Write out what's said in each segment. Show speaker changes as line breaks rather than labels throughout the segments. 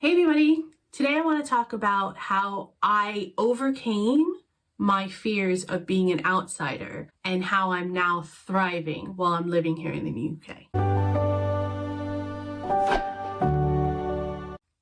Hey everybody! Today I want to talk about how I overcame my fears of being an outsider and how I'm now thriving while I'm living here in the UK.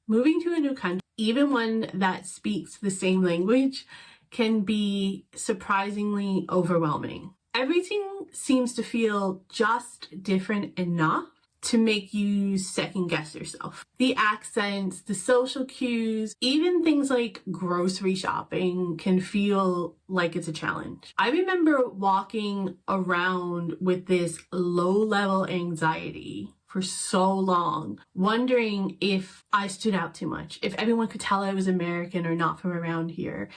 Moving to a new country, even one that speaks the same language, can be surprisingly overwhelming. Everything seems to feel just different enough to make you second guess yourself. The accents, the social cues, even things like grocery shopping can feel like it's a challenge. I remember walking around with this low-level anxiety for so long, wondering if I stood out too much, if everyone could tell I was American or not from around here.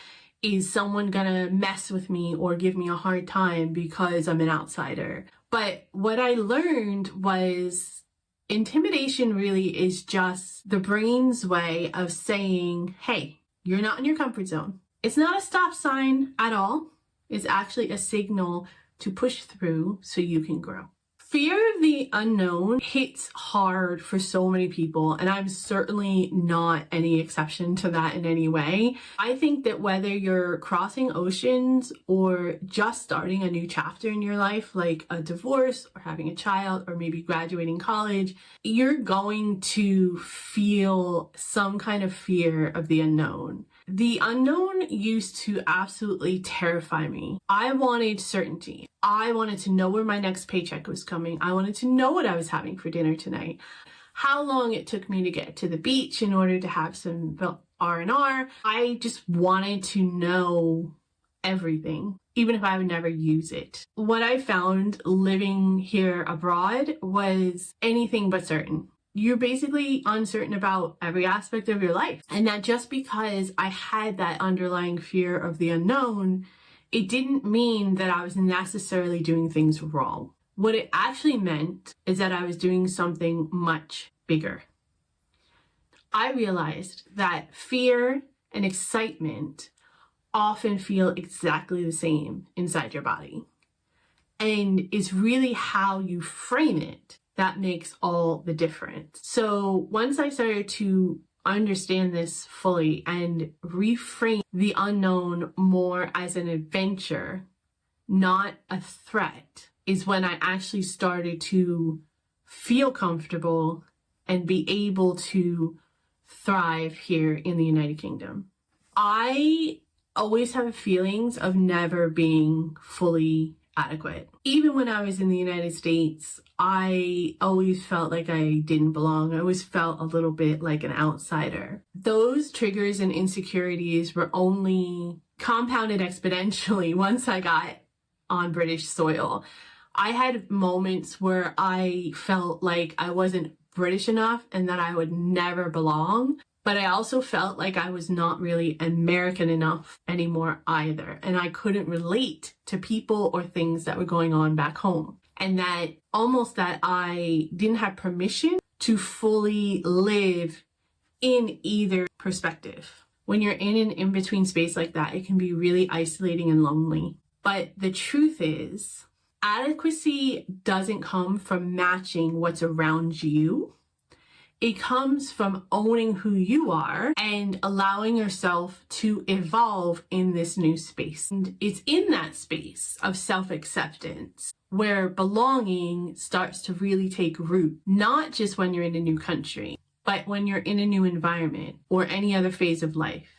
Is someone gonna mess with me or give me a hard time because I'm an outsider? But what I learned was intimidation really is just the brain's way of saying, hey, you're not in your comfort zone. It's not a stop sign at all. It's actually a signal to push through so you can grow. Fear of the unknown hits hard for so many people, and I'm certainly not any exception to that in any way. I think that whether you're crossing oceans or just starting a new chapter in your life, like a divorce or having a child or maybe graduating college, you're going to feel some kind of fear of the unknown. The unknown used to absolutely terrify me. I wanted certainty. I wanted to know where my next paycheck was coming. I wanted to know what I was having for dinner tonight, how long it took me to get to the beach in order to have some R&R. I just wanted to know everything, even if I would never use it. What I found living here abroad was anything but certain. You're basically uncertain about every aspect of your life. And that just because I had that underlying fear of the unknown, it didn't mean that I was necessarily doing things wrong. What it actually meant is that I was doing something much bigger. I realized that fear and excitement often feel exactly the same inside your body. And it's really how you frame it that makes all the difference. So once I started to understand this fully and reframe the unknown more as an adventure, not a threat, is when I actually started to feel comfortable and be able to thrive here in the United Kingdom. I always have feelings of never being fully adequate. Even when I was in the United States, I always felt like I didn't belong. I always felt a little bit like an outsider. Those triggers and insecurities were only compounded exponentially once I got on British soil. I had moments where I felt like I wasn't British enough and that I would never belong. But I also felt like I was not really American enough anymore either. And I couldn't relate to people or things that were going on back home. And that I didn't have permission to fully live in either perspective. When you're in an in-between space like that, it can be really isolating and lonely. But the truth is, adequacy doesn't come from matching what's around you. It comes from owning who you are and allowing yourself to evolve in this new space. And it's in that space of self-acceptance where belonging starts to really take root, not just when you're in a new country, but when you're in a new environment or any other phase of life.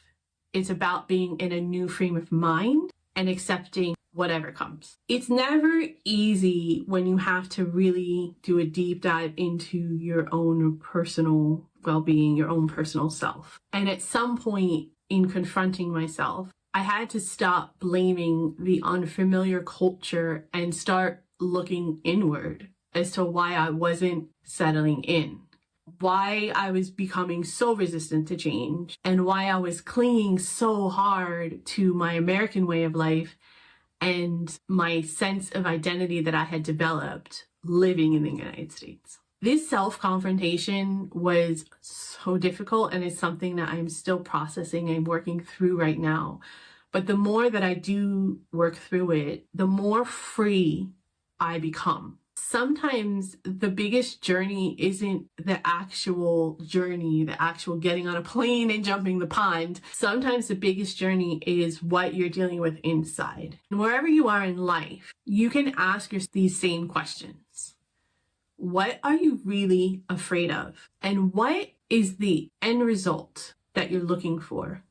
It's about being in a new frame of mind and accepting whatever comes. It's never easy when you have to really do a deep dive into your own personal well-being, your own personal self. And at some point in confronting myself, I had to stop blaming the unfamiliar culture and start looking inward as to why I wasn't settling in, why I was becoming so resistant to change, and why I was clinging so hard to my American way of life and my sense of identity that I had developed living in the United States. This self-confrontation was so difficult, and it's something that I'm still processing and working through right now. But the more that I do work through it, the more free I become. sometimes the biggest journey isn't the actual journey, the actual getting on a plane and jumping the pond. Sometimes the biggest journey is what you're dealing with inside. And wherever you are in life, you can ask yourself these same questions. What are you really afraid of? And what is the end result that you're looking for?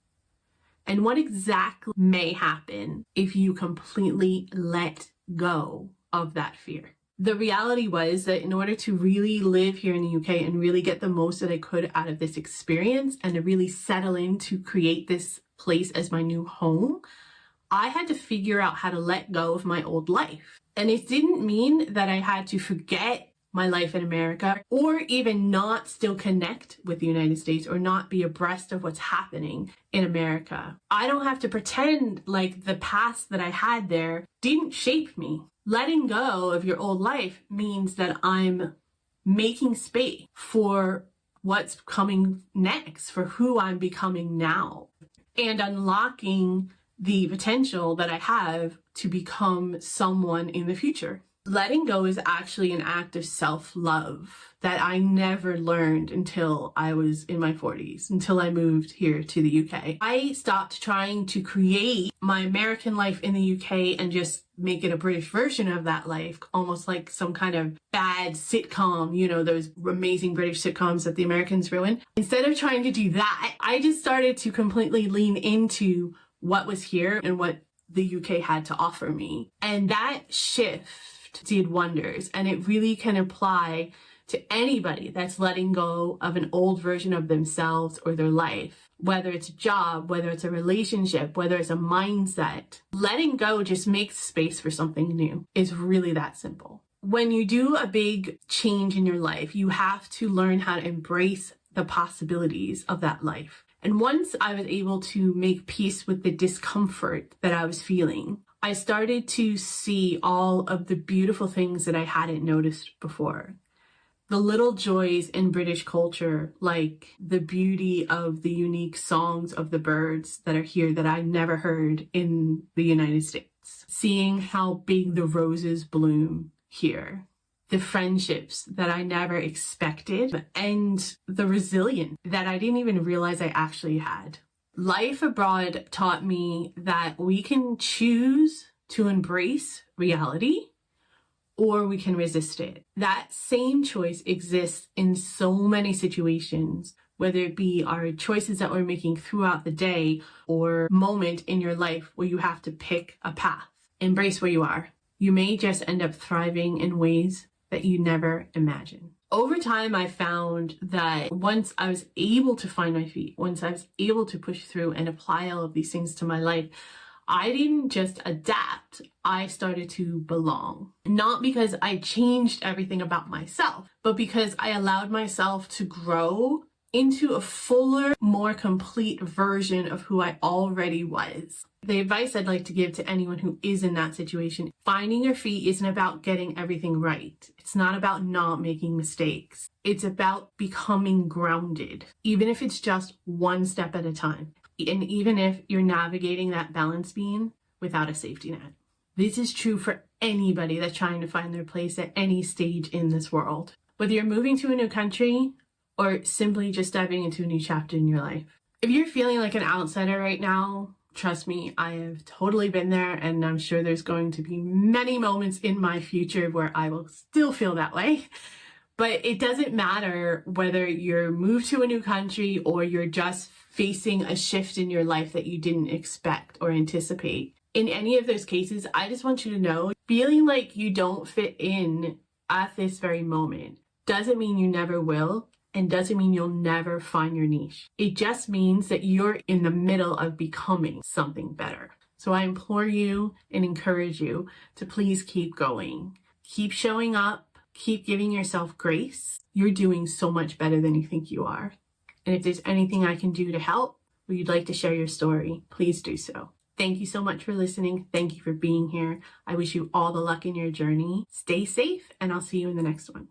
And what exactly may happen if you completely let go of that fear? The reality was that in order to really live here in the UK and really get the most that I could out of this experience and to really settle in to create this place as my new home, I had to figure out how to let go of my old life. And it didn't mean that I had to forget my life in America or even not still connect with the United States or not be abreast of what's happening in America. I don't have to pretend like the past that I had there didn't shape me. Letting go of your old life means that I'm making space for what's coming next, for who I'm becoming now, and unlocking the potential that I have to become someone in the future. Letting go is actually an act of self-love that I never learned until I was in my 40s, until I moved here to the UK. I stopped trying to create my American life in the UK and just make it a British version of that life, almost like some kind of bad sitcom, you know, those amazing British sitcoms that the Americans ruin. Instead of trying to do that, I just started to completely lean into what was here and what the UK had to offer me. And that shift did wonders, and it really can apply to anybody that's letting go of an old version of themselves or their life, whether it's a job, whether it's a relationship, whether it's a mindset. Letting go just makes space for something new. It's really that simple. When you do a big change in your life, you have to learn how to embrace the possibilities of that life. And once I was able to make peace with the discomfort that I was feeling, I started to see all of the beautiful things that I hadn't noticed before. The little joys in British culture, like the beauty of the unique songs of the birds that are here that I never heard in the United States. Seeing how big the roses bloom here. The friendships that I never expected, and the resilience that I didn't even realize I actually had. Life abroad taught me that we can choose to embrace reality or we can resist it. That same choice exists in so many situations, whether it be our choices that we're making throughout the day or moment in your life where you have to pick a path. Embrace where you are. You may just end up thriving in ways that you never imagined. Over time, I found that once I was able to find my feet, once I was able to push through and apply all of these things to my life, I didn't just adapt, I started to belong. Not because I changed everything about myself, but because I allowed myself to grow into a fuller, more complete version of who I already was. The advice I'd like to give to anyone who is in that situation, finding your feet isn't about getting everything right. It's not about not making mistakes. It's about becoming grounded, even if it's just one step at a time. And even if you're navigating that balance beam without a safety net. This is true for anybody that's trying to find their place at any stage in this world. Whether you're moving to a new country or simply just diving into a new chapter in your life. If you're feeling like an outsider right now, trust me, I have totally been there, and I'm sure there's going to be many moments in my future where I will still feel that way. But it doesn't matter whether you're moved to a new country or you're just facing a shift in your life that you didn't expect or anticipate. In any of those cases, I just want you to know, feeling like you don't fit in at this very moment doesn't mean you never will, and doesn't mean you'll never find your niche. It just means that you're in the middle of becoming something better. So I implore you and encourage you to please keep going. Keep showing up. Keep giving yourself grace. You're doing so much better than you think you are. And if there's anything I can do to help, or you'd like to share your story, please do so. Thank you so much for listening. Thank you for being here. I wish you all the luck in your journey. Stay safe, and I'll see you in the next one.